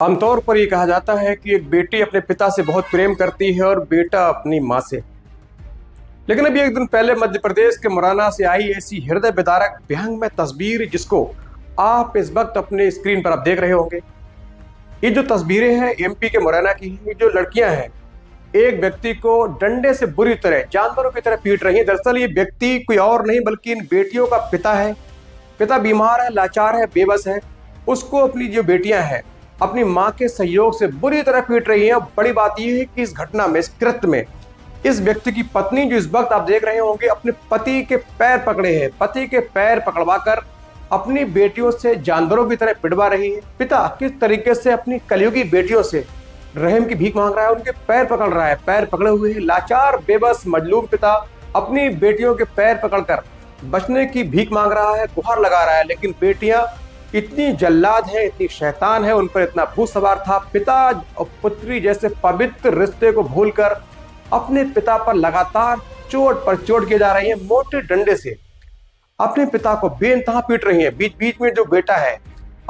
आमतौर पर ये कहा जाता है कि एक बेटी अपने पिता से बहुत प्रेम करती है और बेटा अपनी माँ से। लेकिन अभी एक दिन पहले मध्य प्रदेश के मुरैना से आई ऐसी हृदय विदारक व्यंग्यमय तस्वीर जिसको आप इस वक्त अपने स्क्रीन पर आप देख रहे होंगे। ये जो तस्वीरें हैं एमपी के मुरैना की हैं। ये जो लड़कियां हैं एक व्यक्ति को डंडे से बुरी तरह जानवरों की तरह पीट रही हैं। दरअसल ये व्यक्ति कोई और नहीं बल्कि इन बेटियों का पिता है। पिता बीमार है, लाचार है, बेबस है। उसको अपनी जो बेटियां हैं अपनी मां के सहयोग से बुरी तरह पीट रही हैं। बड़ी बात यह है कि इस घटना में, इस कृत्य में इस व्यक्ति की पत्नी जो इस वक्त आप देख रहे होंगे अपने पति के पैर पकड़े हैं। पति के पैर पकड़वाकर अपनी बेटियों से जानवरों की तरह पिटवा रही है। पिता किस तरीके से अपनी कलयुगी बेटियों से रहम की भीख मांग रहा है, उनके पैर पकड़ रहा है। पैर पकड़े हुए हैं लाचार बेबस मजलूम पिता अपनी बेटियों के पैर पकड़कर बचने की भीख मांग रहा है, गुहार लगा रहा है। लेकिन बेटियां इतनी जल्लाद है, इतनी शैतान है, उन पर इतना भूत सवार था। पिता और पुत्री जैसे पवित्र रिश्ते को भूलकर अपने पिता पर लगातार चोट पर चोट किए जा रही है। मोटे डंडे से अपने पिता को बेइंतहा पीट रही है। बीच बीच में जो बेटा है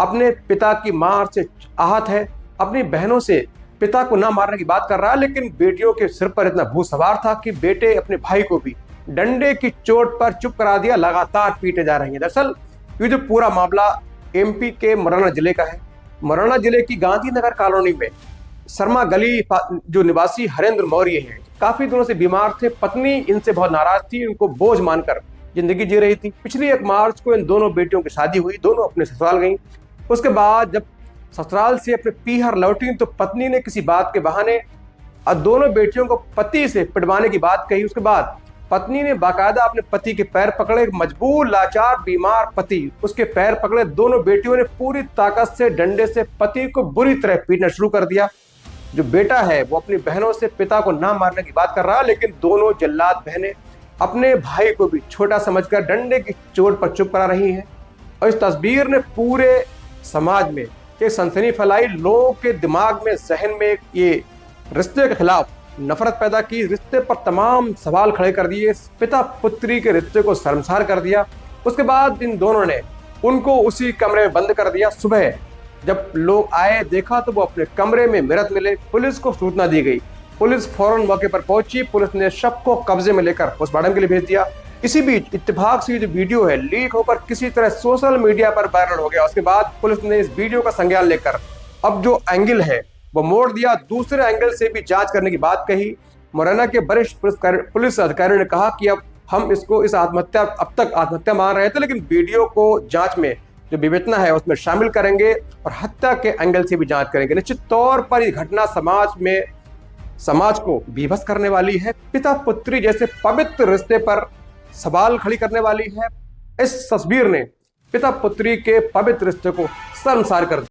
अपने पिता की मार से आहत है, अपनी बहनों से पिता को ना मारने की बात कर रहा है। लेकिन बेटियों के सिर पर इतना भूत सवार था कि बेटे अपने भाई को भी डंडे की चोट पर चुप करा दिया, लगातार पीटे जा रही है। दरअसल ये जो पूरा मामला एमपी के मुरैना जिले का है। मुरैना जिले की गांधीनगर कॉलोनी में शर्मा गली जो निवासी हरेंद्र मौर्य हैं, काफी दिनों से बीमार थे। पत्नी इनसे बहुत नाराज थी, उनको बोझ मानकर जिंदगी जी रही थी। पिछली 1 मार्च को इन दोनों बेटियों की शादी हुई, दोनों अपने ससुराल गईं। उसके बाद जब ससुराल से अपने पीहर लौटी तो पत्नी ने किसी बात के बहाने दोनों बेटियों को पति से पिटवाने की बात कही। उसके बाद पत्नी ने बाकायदा अपने पति के पैर पकड़े। मजबूर लाचार बीमार पति उसके पैर पकड़े। दोनों बेटियों ने पूरी ताकत से डंडे से पति को बुरी तरह पीटना शुरू कर दिया। जो बेटा है वो अपनी बहनों से पिता को ना मारने की बात कर रहा है, लेकिन दोनों जल्लाद बहनें अपने भाई को भी छोटा समझकर डंडे की चोट पर चुप करा रही हैं। और इस तस्वीर ने पूरे समाज में एक सनसनी फैलाई, लोगों के दिमाग में, जहन में ये रिश्ते के खिलाफ नफरत पैदा की, रिश्ते पर तमाम सवाल खड़े कर दिए, पिता पुत्री के रिश्ते को शर्मसार कर दिया। उसके बाद इन दोनों ने उनको उसी कमरे में बंद कर दिया। सुबह जब लोग आए देखा तो वो अपने कमरे में मृत मिले। पुलिस को सूचना दी गई, पुलिस फौरन मौके पर पहुंची। पुलिस ने शव को कब्जे में लेकर पोस्टमार्टम के लिए भेज दिया। इसी बीच इत्तेफाक से जो वीडियो है लीक होकर किसी तरह सोशल मीडिया पर वायरल हो गया। उसके बाद पुलिस ने इस वीडियो का संज्ञान लेकर अब जो एंगल है वो मोड़ दिया, दूसरे एंगल से भी जांच करने की बात कही। मुरैना के वरिष्ठ पुलिस अधिकारियों ने कहा कि अब हम इसको अब तक आत्महत्या मान रहे थे, लेकिन वीडियो को जांच में जो विवेचना है उसमें शामिल करेंगे और हत्या के एंगल से भी जांच करेंगे। निश्चित तौर पर यह घटना समाज को विभत्स करने वाली है। पिता पुत्री जैसे पवित्र रिश्ते पर सवाल खड़ी करने वाली है। इस तस्वीर ने पिता पुत्री के पवित्र रिश्ते को शर्मसार कर दिया।